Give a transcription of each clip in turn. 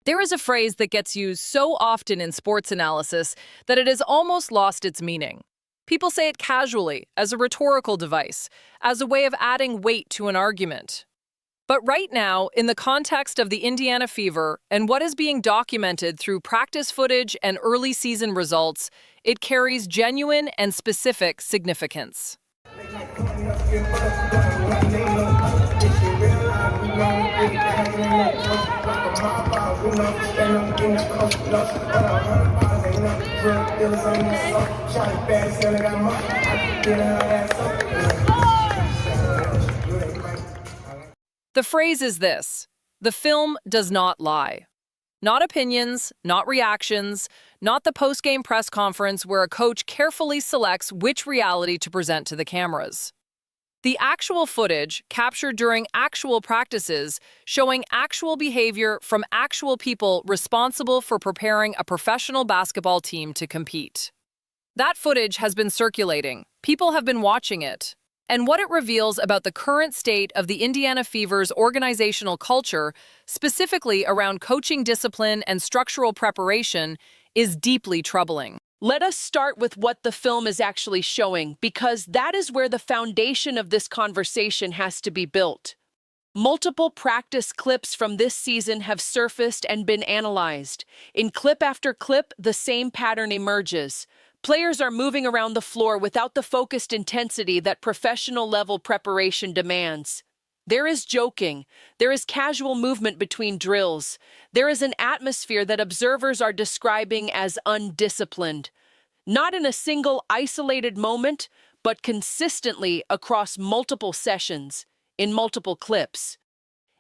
There is a phrase that gets used so often in sports analysis that it has almost lost its meaning. People say it casually, as a rhetorical device, as a way of adding weight to an argument. But right now, in the context of the Indiana Fever and what is being documented through practice footage and early season results, it carries genuine and specific significance. The phrase is this: the film does not lie. Not opinions, not reactions, not the post-game press conference where a coach carefully selects which reality to present to the cameras. The actual footage, captured during actual practices, showing actual behavior from actual people responsible for preparing a professional basketball team to compete. That footage has been circulating. People have been watching it. And what it reveals about the current state of the Indiana Fever's organizational culture, specifically around coaching discipline and structural preparation, is deeply troubling. Let us start with what the film is actually showing, because that is where the foundation of this conversation has to be built. Multiple practice clips from this season have surfaced and been analyzed. In clip after clip, the same pattern emerges. Players are moving around the floor without the focused intensity that professional-level preparation demands. There is joking. There is casual movement between drills. There is an atmosphere that observers are describing as undisciplined. Not in a single isolated moment, but consistently across multiple sessions, in multiple clips.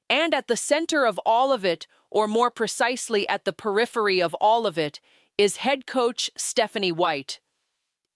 And at the center of all of it, or more precisely at the periphery of all of it, is head coach Stephanie White.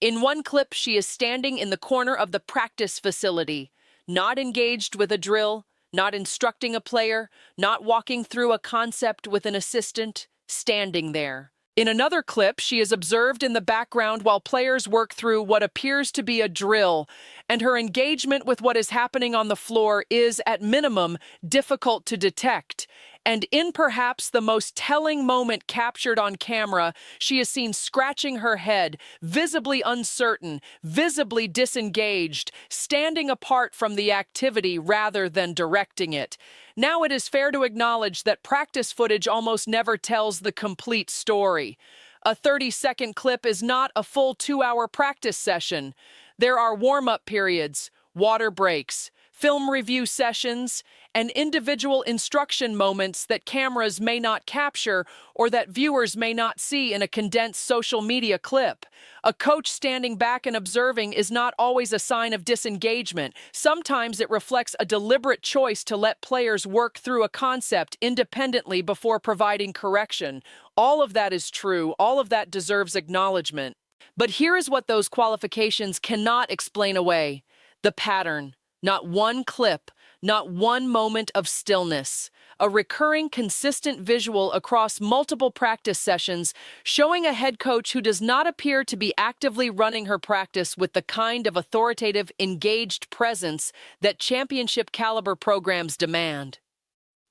In one clip, she is standing in the corner of the practice facility, not engaged with a drill, not instructing a player, not walking through a concept with an assistant, standing there. In another clip, she is observed in the background while players work through what appears to be a drill, and her engagement with what is happening on the floor is, at minimum, difficult to detect. And in perhaps the most telling moment captured on camera, she is seen scratching her head, visibly uncertain, visibly disengaged, standing apart from the activity rather than directing it. Now it is fair to acknowledge that practice footage almost never tells the complete story. A 30-second clip is not a full 2-hour practice session. There are warm-up periods, water breaks, film review sessions, and individual instruction moments that cameras may not capture or that viewers may not see in a condensed social media clip. A coach standing back and observing is not always a sign of disengagement. Sometimes it reflects a deliberate choice to let players work through a concept independently before providing correction. All of that is true. All of that deserves acknowledgement. But here is what those qualifications cannot explain away: the pattern. Not one clip, not one moment of stillness. A recurring, consistent visual across multiple practice sessions showing a head coach who does not appear to be actively running her practice with the kind of authoritative, engaged presence that championship-caliber programs demand.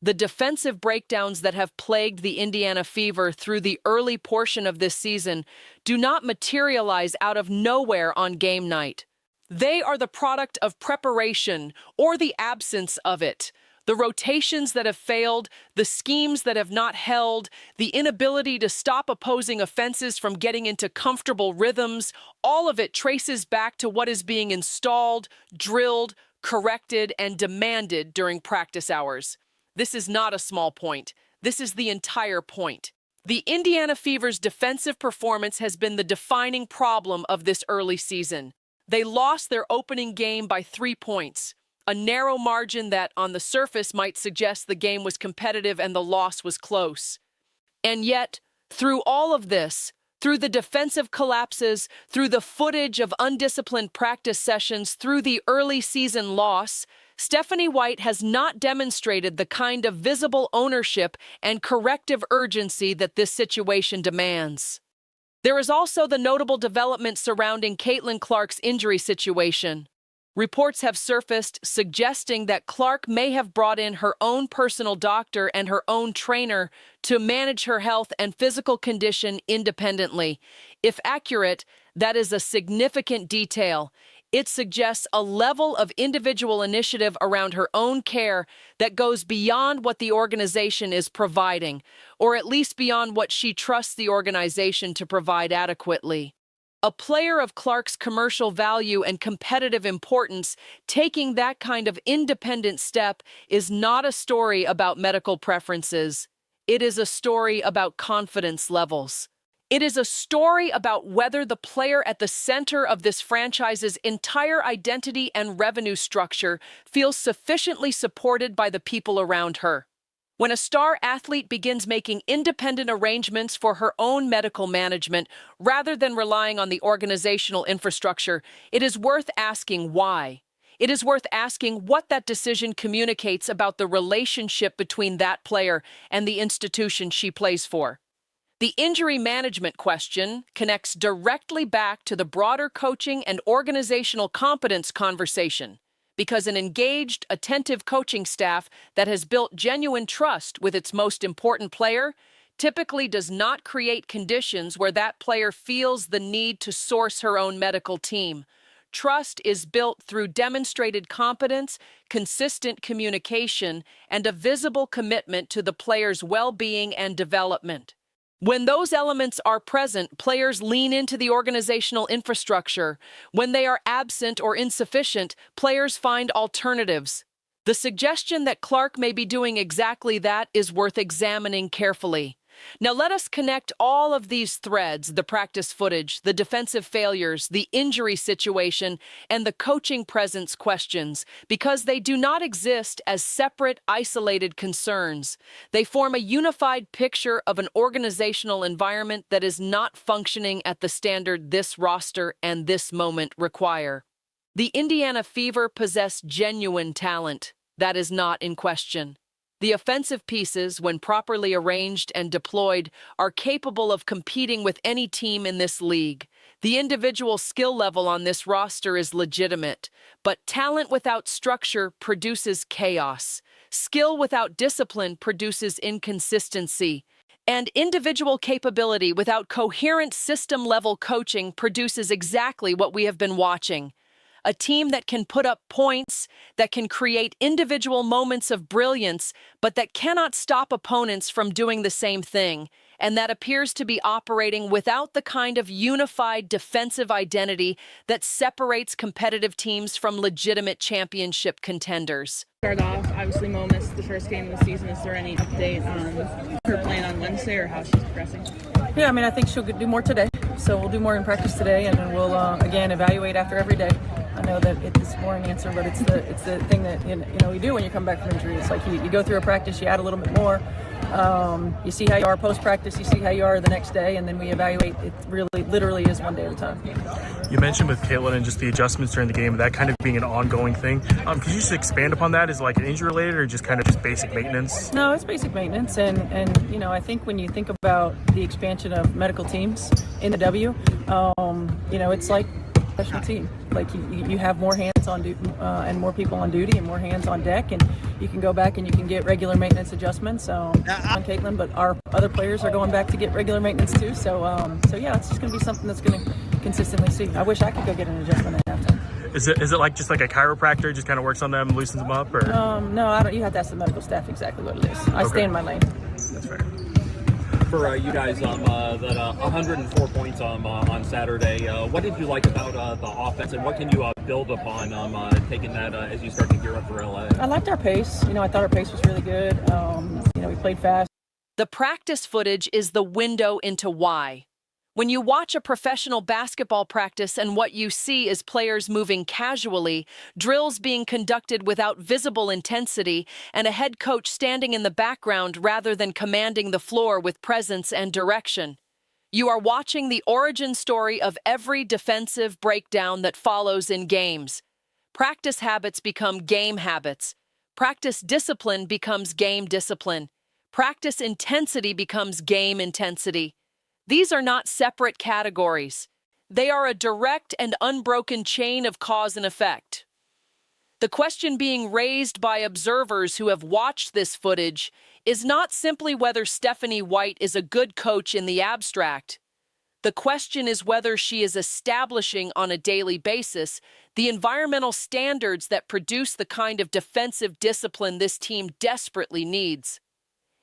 The defensive breakdowns that have plagued the Indiana Fever through the early portion of this season do not materialize out of nowhere on game night. They are the product of preparation, or the absence of it. The rotations that have failed, the schemes that have not held, the inability to stop opposing offenses from getting into comfortable rhythms, all of it traces back to what is being installed, drilled, corrected, and demanded during practice hours. This is not a small point. This is the entire point. The Indiana Fever's defensive performance has been the defining problem of this early season. They lost their opening game by 3 points, a narrow margin that, on the surface, might suggest the game was competitive and the loss was close. And yet, through all of this, through the defensive collapses, through the footage of undisciplined practice sessions, through the early season loss, Stephanie White has not demonstrated the kind of visible ownership and corrective urgency that this situation demands. There is also the notable development surrounding Caitlin Clark's injury situation. Reports have surfaced suggesting that Clark may have brought in her own personal doctor and her own trainer to manage her health and physical condition independently. If accurate, that is a significant detail. It suggests a level of individual initiative around her own care that goes beyond what the organization is providing, or at least beyond what she trusts the organization to provide adequately. A player of Clark's commercial value and competitive importance taking that kind of independent step is not a story about medical preferences. It is a story about confidence levels. It is a story about whether the player at the center of this franchise's entire identity and revenue structure feels sufficiently supported by the people around her. When a star athlete begins making independent arrangements for her own medical management rather than relying on the organizational infrastructure, it is worth asking why. It is worth asking what that decision communicates about the relationship between that player and the institution she plays for. The injury management question connects directly back to the broader coaching and organizational competence conversation, because an engaged, attentive coaching staff that has built genuine trust with its most important player typically does not create conditions where that player feels the need to source her own medical team. Trust is built through demonstrated competence, consistent communication, and a visible commitment to the player's well-being and development. When those elements are present, players lean into the organizational infrastructure. When they are absent or insufficient, players find alternatives. The suggestion that Clark may be doing exactly that is worth examining carefully. Now let us connect all of these threads, the practice footage, the defensive failures, the injury situation, and the coaching presence questions, because they do not exist as separate, isolated concerns. They form a unified picture of an organizational environment that is not functioning at the standard this roster and this moment require. The Indiana Fever possess genuine talent. That is not in question. The offensive pieces, when properly arranged and deployed, are capable of competing with any team in this league. The individual skill level on this roster is legitimate, but talent without structure produces chaos. Skill without discipline produces inconsistency. And individual capability without coherent system-level coaching produces exactly what we have been watching. A team that can put up points, that can create individual moments of brilliance, but that cannot stop opponents from doing the same thing, and that appears to be operating without the kind of unified defensive identity that separates competitive teams from legitimate championship contenders. Start off, obviously Mo missed the first game of the season. Is there any update on her plan on Wednesday or how she's progressing? Yeah, I mean, I think she'll do more today. So we'll do more in practice today, and then we'll, again, evaluate after every day. I know that it's a boring answer, but it's the thing that you do when you come back from injury. It's like you go through a practice, you add a little bit more, you see how you are post-practice, you see how you are the next day, and then we evaluate. It really, literally is one day at a time. You mentioned with Caitlin and just the adjustments during the game, that kind of being an ongoing thing. Could you just expand upon that? Is it like an injury related or just kind of just basic maintenance? No, it's basic maintenance, and I think when you think about the expansion of medical teams in the W, it's like a professional team. Like you have more hands on and more people on duty and more hands on deck, and you can go back and you can get regular maintenance adjustments on Caitlin, but our other players are going back to get regular maintenance too. So yeah, it's just going to be something that's going to consistently see. I wish I could go get an adjustment at halftime. Is it like just like a chiropractor, just kind of works on them, loosens them up, or? No, I don't. You have to ask the medical staff exactly what it is. I stay in my lane. That's fair. For you guys, that 104 points on Saturday, what did you like about the offense, and what can you build upon taking that as you start to gear up for LA? I liked our pace. I thought our pace was really good. We played fast. The practice footage is the window into why. When you watch a professional basketball practice and what you see is players moving casually, drills being conducted without visible intensity, and a head coach standing in the background rather than commanding the floor with presence and direction, you are watching the origin story of every defensive breakdown that follows in games. Practice habits become game habits. Practice discipline becomes game discipline. Practice intensity becomes game intensity. These are not separate categories. They are a direct and unbroken chain of cause and effect. The question being raised by observers who have watched this footage is not simply whether Stephanie White is a good coach in the abstract. The question is whether she is establishing on a daily basis the environmental standards that produce the kind of defensive discipline this team desperately needs.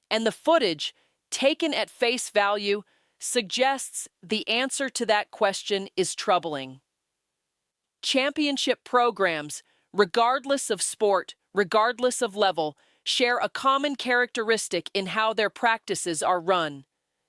And the footage, taken at face value, suggests the answer to that question is troubling. Championship programs, regardless of sport, regardless of level, share a common characteristic in how their practices are run.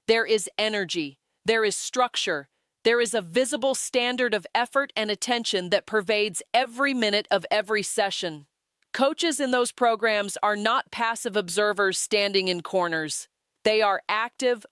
There is energy, there is structure, there is a visible standard of effort and attention that pervades every minute of every session. Coaches in those programs are not passive observers standing in corners. They are active,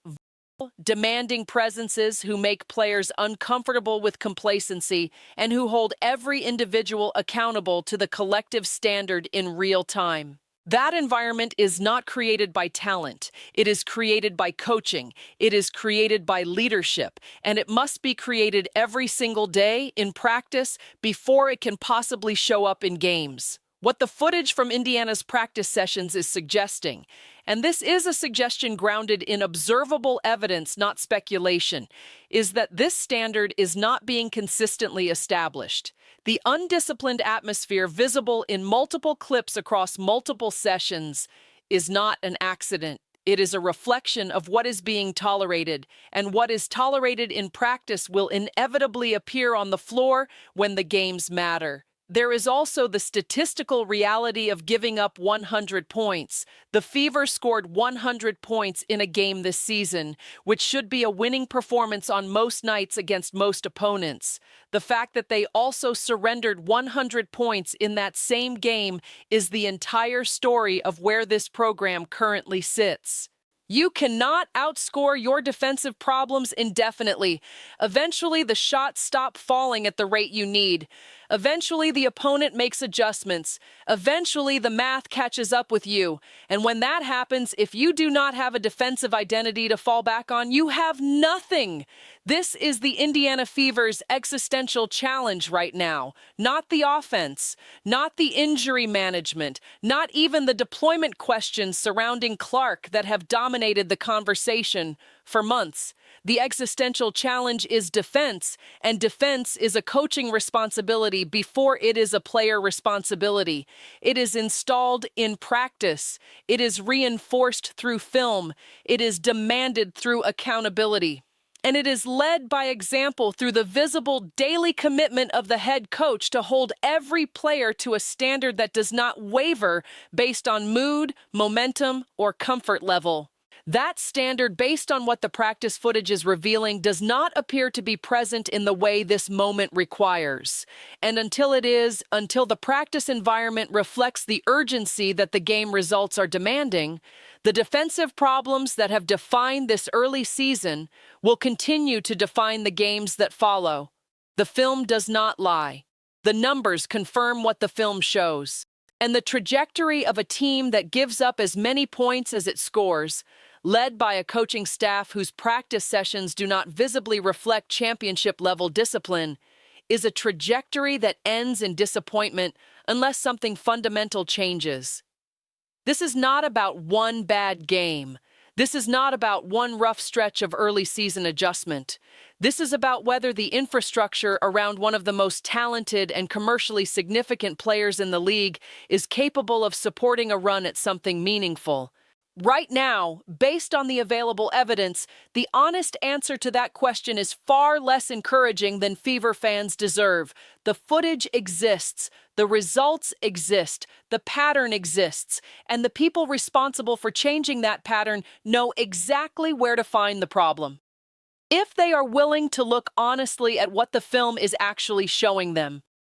demanding presences who make players uncomfortable with complacency and who hold every individual accountable to the collective standard in real time. That environment is not created by talent. It is created by coaching. It is created by leadership, and it must be created every single day in practice before it can possibly show up in games. What the footage from Indiana's practice sessions is suggesting, and this is a suggestion grounded in observable evidence, not speculation, is that this standard is not being consistently established. The undisciplined atmosphere visible in multiple clips across multiple sessions is not an accident. It is a reflection of what is being tolerated, and what is tolerated in practice will inevitably appear on the floor when the games matter. There is also the statistical reality of giving up 100 points. The Fever scored 100 points in a game this season, which should be a winning performance on most nights against most opponents. The fact that they also surrendered 100 points in that same game is the entire story of where this program currently sits. You cannot outscore your defensive problems indefinitely. Eventually, the shots stop falling at the rate you need. Eventually, the opponent makes adjustments. Eventually, the math catches up with you. And when that happens, if you do not have a defensive identity to fall back on, you have nothing. This is the Indiana Fever's existential challenge right now. Not the offense, not the injury management, not even the deployment questions surrounding Clark that have dominated the conversation for months. The existential challenge is defense, and defense is a coaching responsibility before it is a player responsibility. It is installed in practice. It is reinforced through film. It is demanded through accountability. And it is led by example through the visible daily commitment of the head coach to hold every player to a standard that does not waver based on mood, momentum, or comfort level. That standard, based on what the practice footage is revealing, does not appear to be present in the way this moment requires. And until the practice environment reflects the urgency that the game results are demanding, the defensive problems that have defined this early season will continue to define the games that follow. The film does not lie. The numbers confirm what the film shows. And the trajectory of a team that gives up as many points as it scores, led by a coaching staff whose practice sessions do not visibly reflect championship-level discipline, is a trajectory that ends in disappointment unless something fundamental changes. This is not about one bad game. This is not about one rough stretch of early season adjustment. This is about whether the infrastructure around one of the most talented and commercially significant players in the league is capable of supporting a run at something meaningful. Right now, based on the available evidence, the honest answer to that question is far less encouraging than Fever fans deserve. The footage exists, the results exist, the pattern exists, and the people responsible for changing that pattern know exactly where to find the problem. If they are willing to look honestly at what the film is actually showing them.